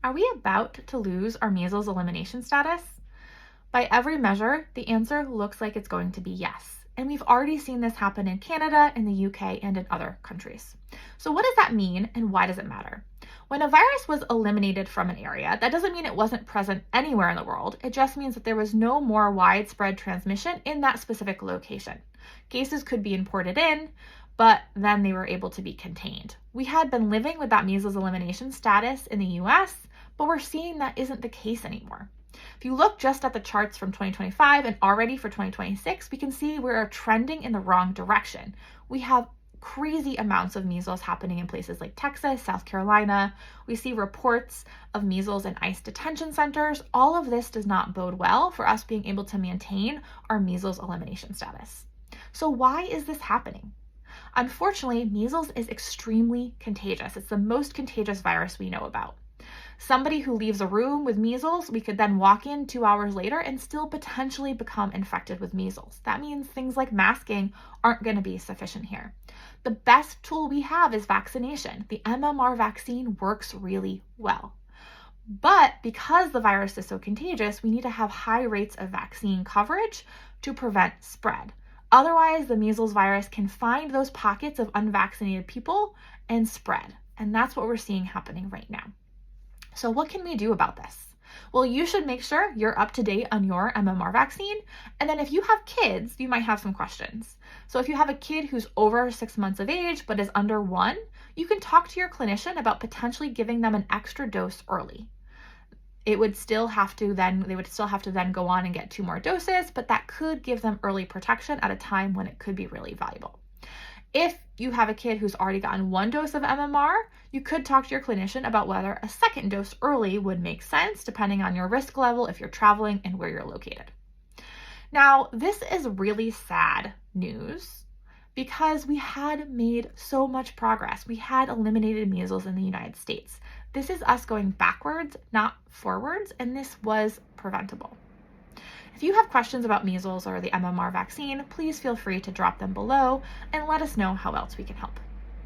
Are we about to lose our measles elimination status? By every measure, the answer looks like it's going to be yes. And we've already seen this happen in Canada, in the UK, and in other countries. So what does that mean and why does it matter? When a virus was eliminated from an area, that doesn't mean it wasn't present anywhere in the world. It just means that there was no more widespread transmission in that specific location. Cases could be imported in, but then they were able to be contained. We had been living with that measles elimination status in the US, but we're seeing that isn't the case anymore. If you look just at the charts from 2025 and already for 2026, we can see we're trending in the wrong direction. We have crazy amounts of measles happening in places like Texas, South Carolina. We see reports of measles in ICE detention centers. All of this does not bode well for us being able to maintain our measles elimination status. So why is this happening? Unfortunately, measles is extremely contagious. It's the most contagious virus we know about. Somebody who leaves a room with measles, we could then walk in 2 hours later and still potentially become infected with measles. That means things like masking aren't going to be sufficient here. The best tool we have is vaccination. The MMR vaccine works really well. But because the virus is so contagious, we need to have high rates of vaccine coverage to prevent spread. Otherwise, the measles virus can find those pockets of unvaccinated people and spread. And that's what we're seeing happening right now. So what can we do about this? Well, you should make sure you're up to date on your MMR vaccine. And then if you have kids, you might have some questions. So if you have a kid who's over 6 months of age but is under 1, you can talk to your clinician about potentially giving them an extra dose early. They would still have to then go on and get 2 more doses, but that could give them early protection at a time when it could be really valuable. If you have a kid who's already gotten 1 dose of MMR, you could talk to your clinician about whether a second dose early would make sense, depending on your risk level, if you're traveling, and where you're located. Now, this is really sad news because we had made so much progress. We had eliminated measles in the United States. This is us going backwards, not forwards, and this was preventable. If you have questions about measles or the MMR vaccine, please feel free to drop them below and let us know how else we can help.